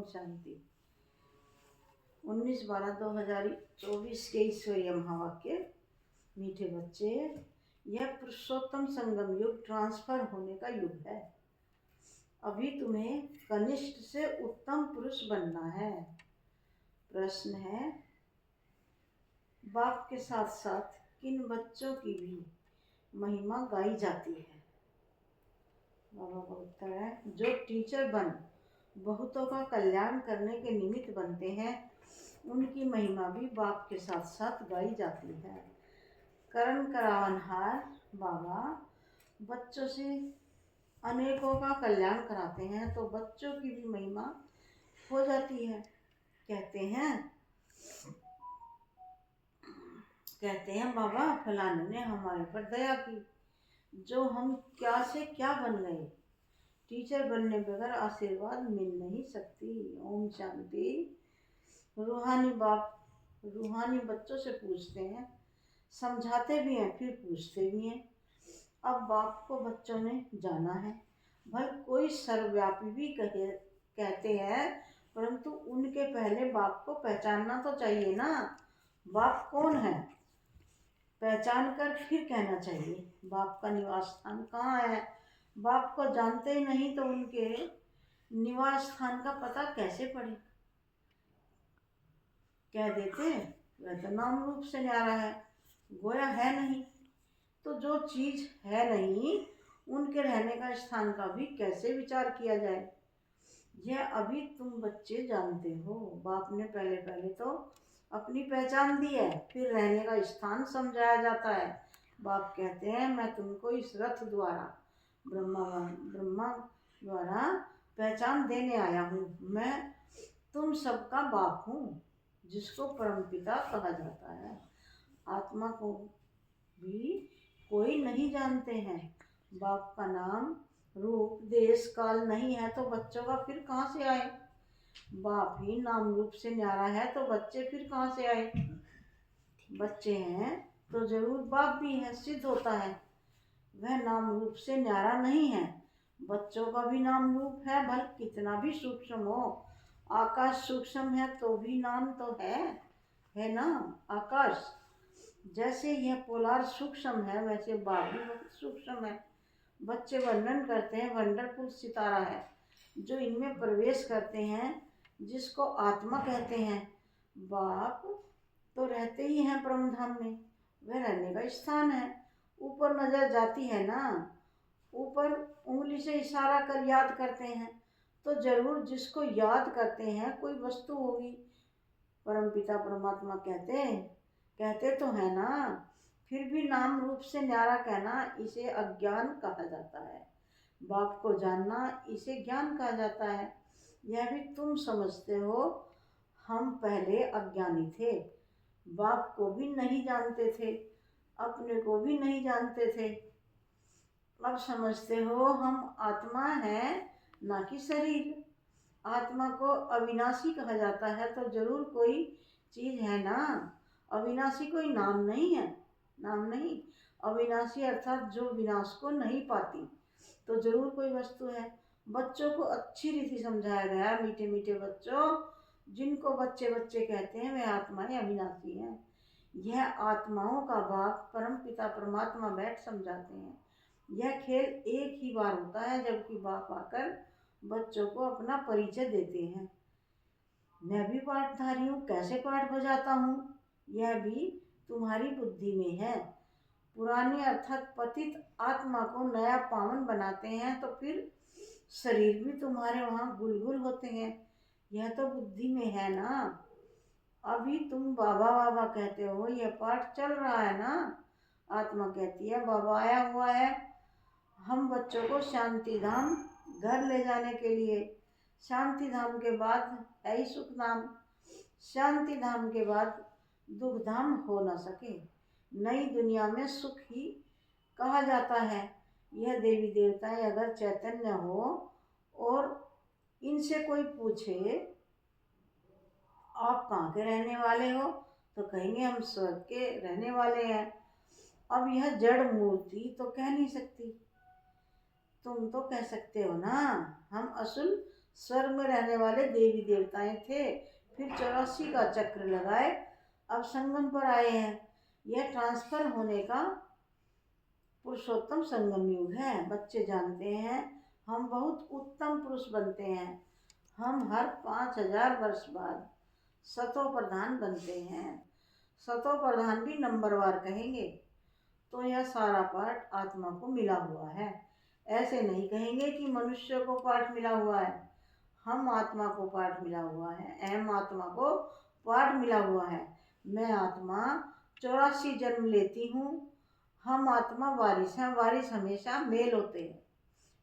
शांति। 19/12/2024 के ईश्वरीय महावाक्य। मीठे बच्चे, यह पुरुषोत्तम संगम युग ट्रांसफर होने का युग है। अभी तुम्हें कनिष्ठ से उत्तम पुरुष बनना है। प्रश्न है, बाप के साथ साथ किन बच्चों की भी महिमा गाई जाती है? बाबा का उत्तर है, जो टीचर बन बहुतों का कल्याण करने के निमित्त बनते हैं, उनकी महिमा भी बाप के साथ साथ गाई जाती है। करण करावनहार बाबा बच्चों से अनेकों का कल्याण कराते हैं, तो बच्चों की भी महिमा हो जाती है। कहते हैं बाबा फलाने ने हमारे पर दया की, जो हम क्या से क्या बन गए। टीचर बनने बगैर आशीर्वाद मिल नहीं सकती। ओम शांति। रूहानी बाप रूहानी बच्चों से पूछते हैं, समझाते भी हैं, फिर पूछते भी हैं। अब बाप को बच्चों ने जाना है। भले कोई सर्वव्यापी भी कहते हैं, परंतु उनके पहले बाप को पहचानना तो चाहिए ना। बाप कौन है, पहचान कर फिर कहना चाहिए बाप का निवास स्थान कहाँ है। बाप को जानते ही नहीं तो उनके निवास स्थान का पता कैसे पड़े। कह देते वह तो नाम रूप से न्यारा है, गोया है नहीं। तो जो चीज है नहीं, उनके रहने का स्थान का भी कैसे विचार किया जाए। यह अभी तुम बच्चे जानते हो। बाप ने पहले पहले तो अपनी पहचान दी है, फिर रहने का स्थान समझाया जाता है। बाप कहते हैं, मैं तुमको इस रथ द्वारा ब्रह्मा द्वारा पहचान देने आया हूँ। मैं तुम सबका बाप हूँ, जिसको परमपिता कहा जाता है। आत्मा को भी कोई नहीं जानते हैं। बाप का नाम रूप देश काल नहीं है तो बच्चों का फिर कहाँ से आए। बाप ही नाम रूप से न्यारा है तो बच्चे फिर कहाँ से आए। बच्चे हैं तो जरूर बाप भी है, सिद्ध होता है। वह नाम रूप से न्यारा नहीं है। बच्चों का भी नाम रूप है, भले कितना भी सूक्ष्म हो। आकाश सूक्ष्म है तो भी नाम तो है ना आकाश। जैसे यह पोलार सूक्ष्म है, वैसे बाप भी बहुत सूक्ष्म है। बच्चे वर्णन करते हैं, वंडरफुल सितारा है जो इनमें प्रवेश करते हैं, जिसको आत्मा कहते हैं। बाप तो रहते ही हैं परम धाम में, वह रहने का स्थान है। ऊपर नजर जाती है ना, ऊपर उंगली से इशारा कर याद करते हैं, तो जरूर जिसको याद करते हैं कोई वस्तु होगी। परमपिता परमात्मा कहते तो है ना, फिर भी नाम रूप से न्यारा कहना इसे अज्ञान कहा जाता है। बाप को जानना इसे ज्ञान कहा जाता है। यह भी तुम समझते हो। हम पहले अज्ञानी थे, बाप को भी नहीं जानते थे, अपने को भी नहीं जानते थे। अब समझते हो हम आत्मा है, ना कि शरीर। आत्मा को अविनाशी कहा जाता है, तो जरूर कोई चीज है ना। अविनाशी कोई नाम नहीं है, नाम नहीं। अविनाशी अर्थात जो विनाश को नहीं पाती, तो जरूर कोई वस्तु है। बच्चों को अच्छी रीति समझाया गया। मीठे मीठे बच्चों, जिनको बच्चे बच्चे कहते हैं, वे आत्माएं अविनाशी हैं। यह आत्माओं का बाप परम पिता परमात्मा बैठ समझाते हैं। यह खेल एक ही बार होता है, जबकि बाप आकर बच्चों को अपना परिचय देते हैं। मैं भी पाठधारी हूँ, कैसे पाठ बजाता हूँ यह भी तुम्हारी बुद्धि में है। पुरानी अर्थात पतित आत्मा को नया पावन बनाते हैं, तो फिर शरीर भी तुम्हारे वहाँ गुलगुल होते हैं। यह तो बुद्धि में है ना। अभी तुम बाबा बाबा कहते हो, यह पाठ चल रहा है ना। आत्मा कहती है बाबा आया हुआ है हम बच्चों को शांति धाम घर ले जाने के लिए। शांति धाम के बाद है ही सुख धाम। शांति धाम के बाद दुख धाम हो ना सके। नई दुनिया में सुख ही कहा जाता है। यह देवी देवताएं अगर चैतन्य हो और इनसे कोई पूछे आप कहाँ के रहने वाले हो, तो कहेंगे हम स्वर्ग के रहने वाले हैं। अब यह जड़ मूर्ति तो कह नहीं सकती, तुम तो कह सकते हो ना हम असुल स्वर्ग में रहने वाले देवी देवताएं थे, फिर 84 का चक्र लगाए, अब संगम पर आए हैं। यह ट्रांसफर होने का पुरुषोत्तम संगम युग है। बच्चे जानते हैं हम बहुत उत्तम पुरुष बनते हैं। हम हर 5000 वर्ष बाद सतो प्रधान बनते हैं। सतो प्रधान भी नंबरवार कहेंगे। तो यह सारा पाठ आत्मा को मिला हुआ है। ऐसे नहीं कहेंगे कि मनुष्य को पाठ मिला हुआ है। हम आत्मा को पाठ मिला हुआ है। अहम आत्मा को पाठ मिला हुआ है। मैं आत्मा 84 जन्म लेती हूँ। हम आत्मा वारिस हैं। वारिस हमेशा मेल होते हैं,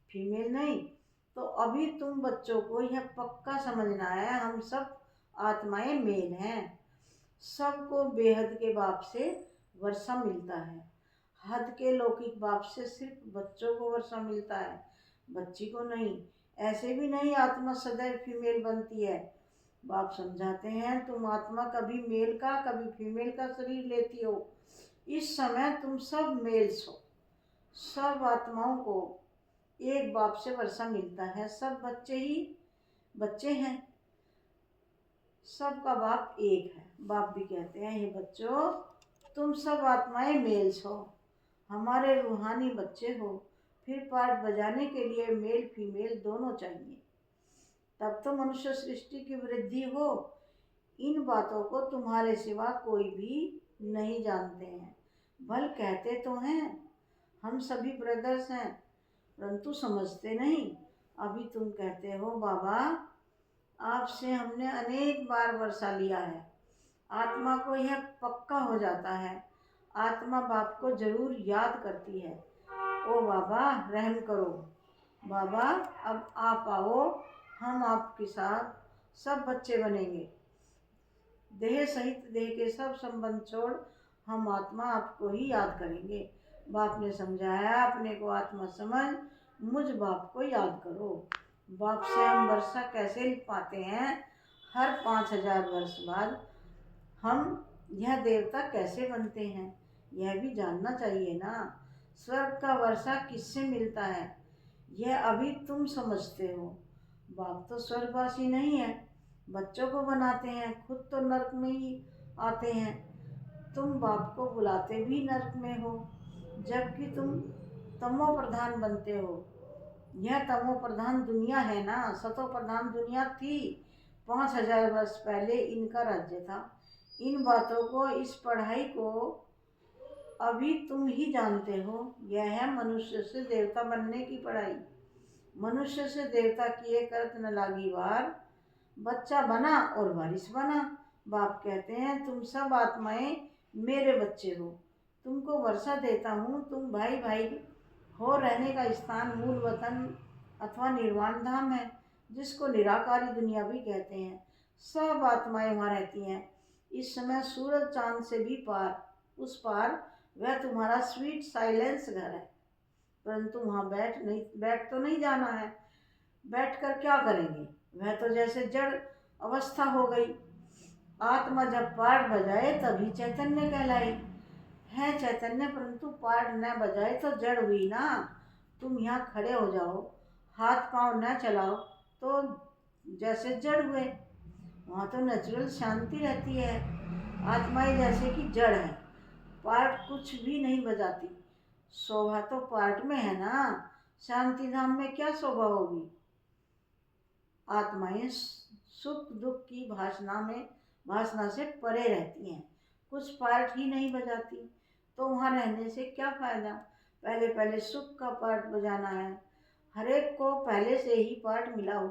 फीमेल नहीं। तो अभी तुम बच्चों को यह पक्का समझना है, हम सब आत्माएं मेल हैं। सबको बेहद के बाप से वर्षा मिलता है। हद के लौकिक बाप से सिर्फ बच्चों को वर्षा मिलता है, बच्ची को नहीं। ऐसे भी नहीं आत्मा सदैव फीमेल बनती है। बाप समझाते हैं तुम आत्मा कभी मेल का कभी फीमेल का शरीर लेती हो। इस समय तुम सब मेल्स हो। सब आत्माओं को एक बाप से वर्षा मिलता है। सब बच्चे ही बच्चे हैं। सबका बाप एक है। बाप भी कहते हैं ये बच्चों तुम सब आत्माएं मेल्स हो, हमारे रूहानी बच्चे हो। फिर पाठ बजाने के लिए मेल फीमेल दोनों चाहिए, तब तो मनुष्य सृष्टि की वृद्धि हो। इन बातों को तुम्हारे सिवा कोई भी नहीं जानते हैं। भल कहते तो हैं हम सभी ब्रदर्स हैं, परंतु समझते नहीं। अभी तुम कहते हो बाबा आपसे हमने अनेक बार वर्षा लिया है। आत्मा को यह पक्का हो जाता है। आत्मा बाप को जरूर याद करती है। ओ बाबा रहम करो। बाबा अब आप आओ, हम आपके साथ सब बच्चे बनेंगे। देह सहित देह के सब संबंध छोड़ हम आत्मा आपको ही याद करेंगे। बाप ने समझाया अपने को आत्मा समझ, मुझ बाप को याद करो। बाप से हम वर्षा कैसे पाते हैं? हर 5000 वर्ष बाद हम यह देवता कैसे बनते हैं, यह भी जानना चाहिए ना। स्वर्ग का वर्षा किससे मिलता है यह अभी तुम समझते हो। बाप तो स्वर्गवासी नहीं है, बच्चों को बनाते हैं, खुद तो नरक में ही आते हैं। तुम बाप को बुलाते भी नरक में हो, जबकि तुम तमो प्रधान बनते हो। यह तमो प्रधान दुनिया है ना, सतो प्रधान दुनिया थी। 5000 वर्ष पहले इनका राज्य था। इन बातों को, इस पढ़ाई को अभी तुम ही जानते हो। यह है मनुष्य से देवता बनने की पढ़ाई। मनुष्य से देवता किए करत न लागी वार, बच्चा बना और वारिस बना। बाप कहते हैं तुम सब आत्माएं मेरे बच्चे हो। तुमको वर्षा देता हूँ। तुम भाई भाई हो। रहने का स्थान मूल वतन अथवा निर्वाण धाम है, जिसको निराकारी दुनिया भी कहते हैं। सब आत्माएं वहाँ रहती हैं। इस समय सूरज चांद से भी पार, उस पार वह तुम्हारा स्वीट साइलेंस घर है। परंतु वहाँ बैठ तो नहीं जाना है। बैठ कर क्या करेंगे? वह तो जैसे जड़ अवस्था हो गई। आत्मा जब पाठ बजाए तभी चैतन्य कहलाई है। चैतन्य परंतु पाठ न बजाए तो जड़ हुई ना। तुम यहाँ खड़े हो जाओ, हाथ पांव न चलाओ तो जैसे जड़ हुए। वहाँ तो नेचुरल शांति रहती है। आत्माएं जैसे कि जड़ है, पार्ट कुछ भी नहीं बजाती। शोभा तो पार्ट में है ना। शांति धाम में क्या शोभा होगी? आत्माएं सुख दुख की भाषणा से परे रहती हैं, कुछ पार्ट ही नहीं बजाती। तो वहाँ रहने से क्या फायदा? पहले पहले सुख का पार्ट बजाना है। हर एक को पहले से ही पार्ट मिला हो।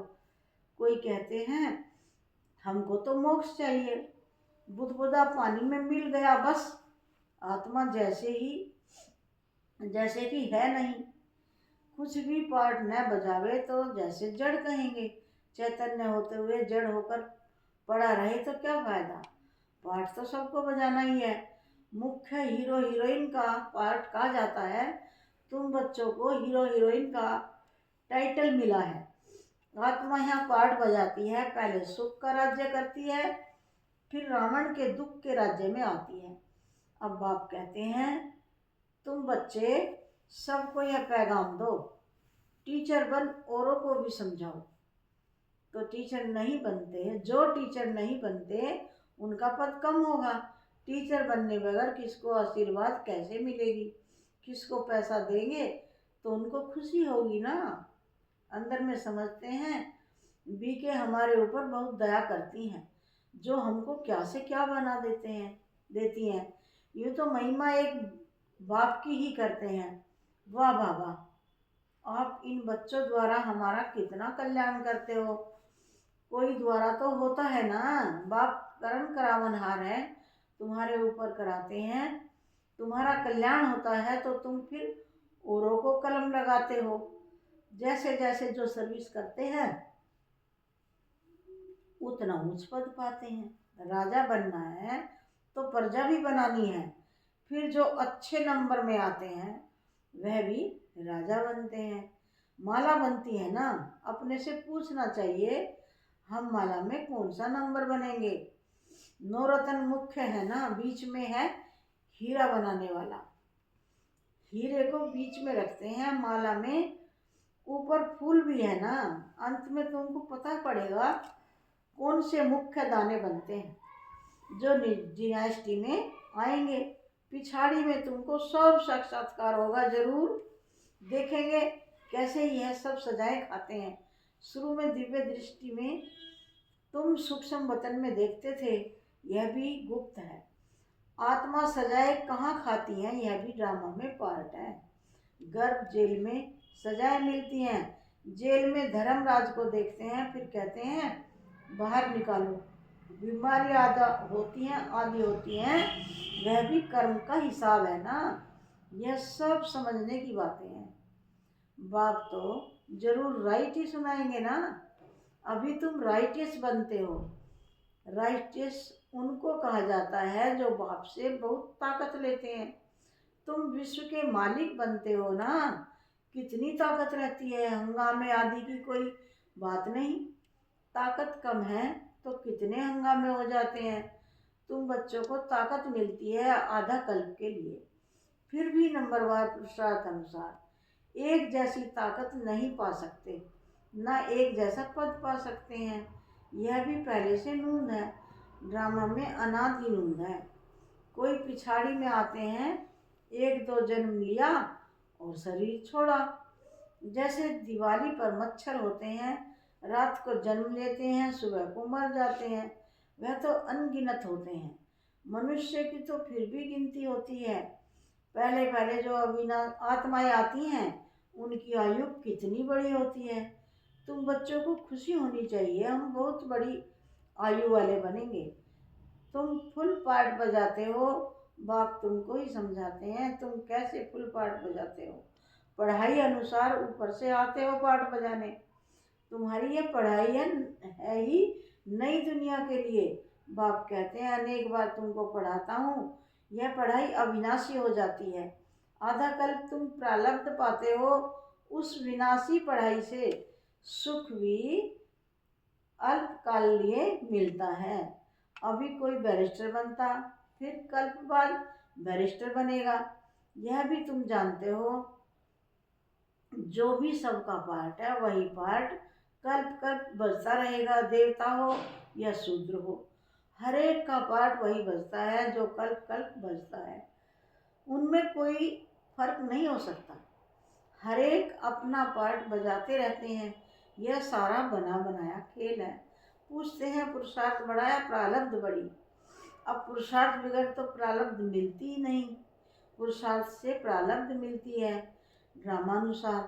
कोई कहते हैं हमको तो मोक्ष चाहिए, बुदबुदा पानी में मिल गया बस। आत्मा जैसे कि है नहीं, कुछ भी पार्ट न बजावे तो जैसे जड़ कहेंगे। चैतन्य होते हुए जड़ होकर पड़ा रहे तो क्या फायदा? पार्ट तो सबको बजाना ही है। मुख्य हीरो हीरोइन का पार्ट कहा जाता है। तुम बच्चों को हीरो हीरोइन का टाइटल मिला है। आत्मा यहाँ पार्ट बजाती है। पहले सुख का राज्य करती है, फिर रावण के दुख के राज्य में आती है। अब बाप कहते हैं तुम बच्चे सबको यह पैगाम दो, टीचर बन औरों को भी समझाओ। तो टीचर नहीं बनते हैं। जो टीचर नहीं बनते उनका पद कम होगा। टीचर बनने बगैर किसको आशीर्वाद कैसे मिलेगी? किसको पैसा देंगे तो उनको खुशी होगी ना। अंदर में समझते हैं बीके हमारे ऊपर बहुत दया करती हैं, जो हमको क्या से क्या बना देती हैं। यूँ तो महिमा एक बाप की ही करते हैं। वाह बाबा, आप इन बच्चों द्वारा हमारा कितना कल्याण करते हो। कोई द्वारा तो होता है ना, बाप करण करावनहार है, तुम्हारे ऊपर कराते हैं। तुम्हारा कल्याण होता है तो तुम फिर औरों को कलम लगाते हो। जैसे जैसे जो सर्विस करते हैं उतना ऊंच पद पाते हैं। राजा बनना है तो प्रजा भी बनानी है। फिर जो अच्छे नंबर में आते हैं वह भी राजा बनते हैं। माला बनती है ना, अपने से पूछना चाहिए हम माला में कौन सा नंबर बनेंगे। नौरत्न मुख्य है ना, बीच में है हीरा बनाने वाला। हीरे को बीच में रखते हैं माला में, ऊपर फूल भी है ना। अंत में तुमको पता पड़ेगा कौन से मुख्य दाने बनते हैं जो डिनास्टी में आएंगे। पिछाड़ी में तुमको सब साक्षात्कार होगा, जरूर देखेंगे कैसे यह सब सजाए खाते हैं। शुरू में दिव्य दृष्टि में तुम सूक्ष्म वतन में देखते थे, यह भी गुप्त है। आत्मा सजाए कहाँ खाती हैं, यह भी ड्रामा में पार्ट है। गर्भ जेल में सजाएं मिलती हैं। जेल में धर्मराज को देखते हैं, फिर कहते हैं बाहर निकालो। बीमारी आदि होती हैं, वह भी कर्म का हिसाब है ना। यह सब समझने की बातें हैं। बाप तो जरूर राइट ही सुनाएंगे ना। अभी तुम राइटियस बनते हो। राइटियस उनको कहा जाता है जो बाप से बहुत ताकत लेते हैं। तुम विश्व के मालिक बनते हो ना, कितनी ताकत रहती है। हंगामे आदि की कोई बात नहीं। ताकत कम है तो कितने हंगामे हो जाते हैं। तुम बच्चों को ताकत मिलती है आधा कल्प के लिए, फिर भी नंबरवार पुरुषार्थ अनुसार एक जैसी ताकत नहीं पा सकते, ना एक जैसा पद पा सकते हैं। यह भी पहले से नूंद है, ड्रामा में अनादि नूंद है। कोई पिछाड़ी में आते हैं, एक दो जन्म लिया और शरीर छोड़ा। जैसे दिवाली पर मच्छर होते हैं, रात को जन्म लेते हैं, सुबह को मर जाते हैं, वह तो अनगिनत होते हैं। मनुष्य की तो फिर भी गिनती होती है। पहले पहले जो आत्माएं आती हैं उनकी आयु कितनी बड़ी होती है। तुम बच्चों को खुशी होनी चाहिए, हम बहुत बड़ी आयु वाले बनेंगे। तुम फुल पार्ट बजाते हो, बाप तुमको ही समझाते हैं तुम कैसे फुल पार्ट बजाते हो। पढ़ाई अनुसार ऊपर से आते हो पार्ट बजाने। तुम्हारी ये पढ़ाई है ही नई दुनिया के लिए। बाप कहते हैं अनेक बार तुमको पढ़ाता हूँ, यह पढ़ाई अविनाशी हो जाती है। आधा कल्प तुम प्रारब्ध पाते हो, उस विनाशी पढ़ाई से सुख भी अल्पकाल लिए मिलता है। अभी कोई बैरिस्टर बनता, फिर कल्प बाद बैरिस्टर बनेगा। यह भी तुम जानते हो, जो भी सबका पार्ट है वही पार्ट कल्प कल्प बजता रहेगा। देवता हो या शूद्र हो, हर एक का पार्ट वही बजता है जो कल्प कल्प बजता है। उनमें कोई फर्क नहीं हो सकता। हर एक अपना पार्ट बजाते रहते हैं। यह सारा बना बनाया खेल है। पूछते हैं पुरुषार्थ बड़ा या प्रारब्ध बड़ी। अब पुरुषार्थ बगैर तो प्रारब्ध मिलती ही नहीं, पुरुषार्थ से प्रारब्ध मिलती है। ड्रामानुसार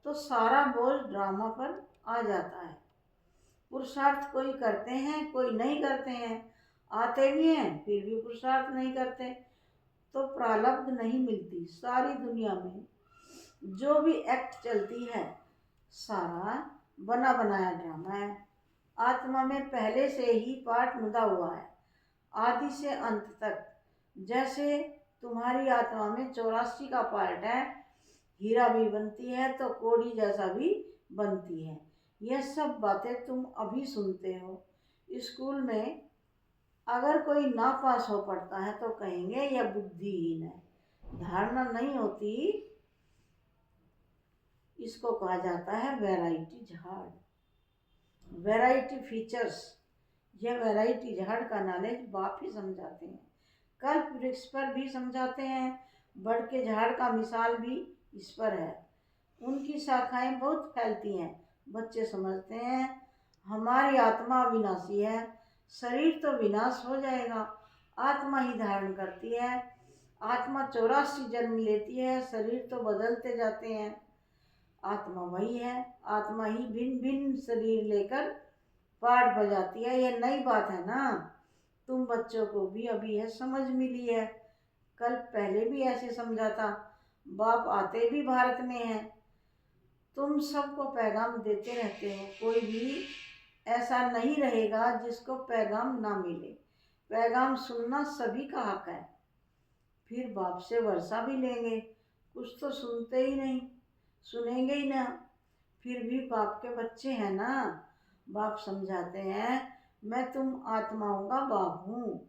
तो सारा बोझ ड्रामा पर आ जाता है। पुरुषार्थ कोई करते हैं कोई नहीं करते हैं, आते भी हैं फिर भी पुरुषार्थ नहीं करते, तो प्रारब्ध नहीं मिलती। सारी दुनिया में जो भी एक्ट चलती है सारा बना बनाया ड्रामा है। आत्मा में पहले से ही पार्ट मुदा हुआ है, आदि से अंत तक। जैसे तुम्हारी आत्मा में 84 का पार्ट है, हीरा भी बनती है तो कोड़ी जैसा भी बनती है। यह सब बातें तुम अभी सुनते हो। स्कूल में अगर कोई ना पास हो पड़ता है तो कहेंगे यह बुद्धिहीन है। धारणा नहीं होती, इसको कहा जाता है वैरायटी झाड़। वैरायटी फीचर्स, यह वैरायटी झाड़ का नॉलेज बाप ही समझाते हैं। कल्प वृक्ष पर भी समझाते हैं, बड़ के झाड़ का मिसाल भी इस पर है। उनकी शाखाएं बहुत फैलती हैं। बच्चे समझते हैं हमारी आत्मा अविनाशी है, शरीर तो विनाश हो जाएगा, आत्मा ही धारण करती है। आत्मा 84 जन्म लेती है, शरीर तो बदलते जाते हैं। आत्मा वही है, आत्मा ही भिन्न भिन्न शरीर लेकर पाठ बजाती है। ये नई बात है ना, तुम बच्चों को भी अभी यह समझ मिली है। कल पहले भी ऐसे समझा था। बाप आते भी भारत में हैं। तुम सबको पैगाम देते रहते हो, कोई भी ऐसा नहीं रहेगा जिसको पैगाम ना मिले। पैगाम सुनना सभी का हक है। फिर बाप से वर्षा भी लेंगे, कुछ तो सुनते ही नहीं, सुनेंगे ही ना। फिर भी बाप के बच्चे हैं ना। बाप समझाते हैं मैं तुम आत्माओं का बाप हूँ।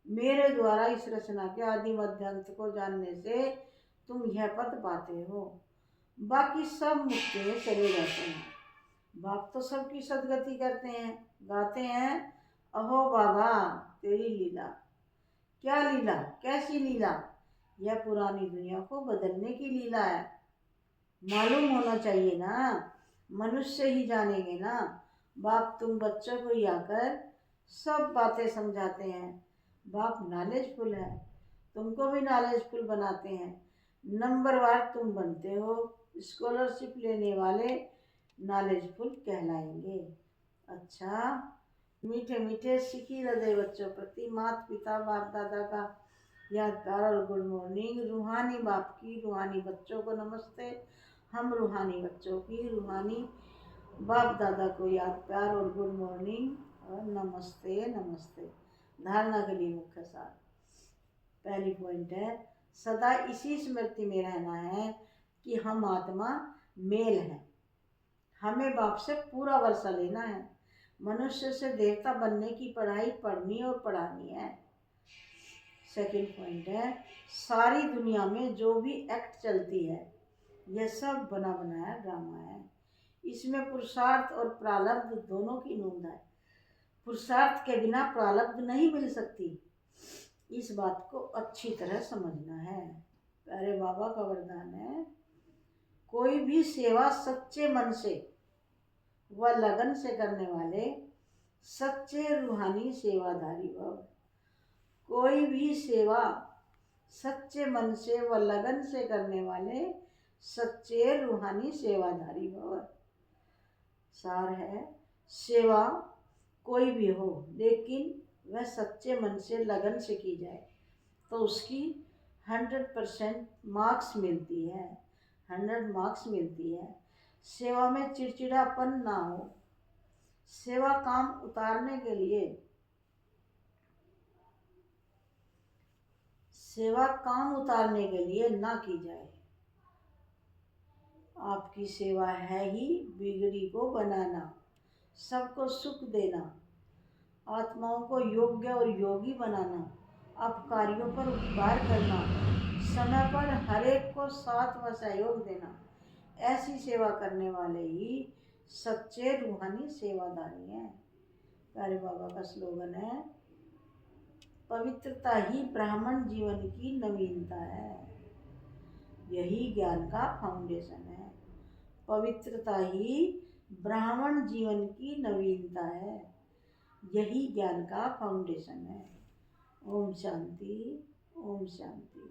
मेरे द्वारा इस रचना के आदि मध्य अंत को जानने से तुम यह पद पाते हो। बाकी सब मुक्ति में चले जाते हैं। बाप तो सबकी सदगति करते हैं, गाते हैं अहो बाबा तेरी लीला। क्या लीला, कैसी लीला? यह पुरानी दुनिया को बदलने की लीला है। मालूम होना चाहिए ना, मनुष्य ही जानेंगे ना। बाप तुम बच्चों को ही आकर सब बातें समझाते हैं। बाप नॉलेजफुल है, तुमको भी नॉलेजफुल बनाते हैं। नंबरवार तुम बनते हो, स्कॉलरशिप लेने वाले नॉलेजफुल कहलाएंगे। अच्छा, मीठे मीठे सिखी हृदय बच्चों प्रति माता पिता बाप दादा का याद प्यार और गुड मॉर्निंग। रूहानी बाप की रूहानी बच्चों को नमस्ते। हम रूहानी बच्चों की रूहानी बाप दादा को याद प्यार और गुड मॉर्निंग और नमस्ते नमस्ते। धारणा के लिए मुख्य सार। पहली पॉइंट है, सदा इसी स्मृति में रहना है कि हम आत्मा मेल है। हमें बाप से पूरा वर्षा लेना है। मनुष्य से देवता बनने की पढ़ाई पढ़नी और पढ़ानी है। सेकंड पॉइंट है, सारी दुनिया में जो भी एक्ट चलती है यह सब बना बनाया ड्रामा है। इसमें पुरुषार्थ और प्रारब्ध दोनों की नोंद है। पुरुषार्थ के बिना प्रारब्ध नहीं मिल सकती। इस बात को अच्छी तरह समझना है। प्यारे बाबा का वरदान है, कोई भी सेवा सच्चे मन से व लगन से करने वाले सच्चे रूहानी सेवाधारी भव। कोई भी सेवा सच्चे मन से व लगन से करने वाले सच्चे रूहानी सेवाधारी भव। सार है, सेवा कोई भी हो लेकिन वह सच्चे मन से लगन से की जाए तो उसकी 100% मार्क्स मिलती है, 100 मार्क्स मिलती है। सेवा में चिड़चिड़ापन ना हो। सेवा काम उतारने के लिए, सेवा काम उतारने के लिए ना की जाए। आपकी सेवा है ही बिगड़ी को बनाना, सबको सुख देना, आत्माओं को योग्य और योगी बनाना, अपकारियों पर उपकार करना, समय पर हरेक को साथ व सहयोग देना। ऐसी सेवा करने वाले ही सच्चे रूहानी सेवादारी हैं। प्यारे बाबा का स्लोगन है, पवित्रता ही ब्राह्मण जीवन की नवीनता है। यही ज्ञान का फाउंडेशन है। पवित्रता ही ब्राह्मण जीवन की नवीनता है। यही ज्ञान का फाउंडेशन है। ओम शांति, ओम शांति।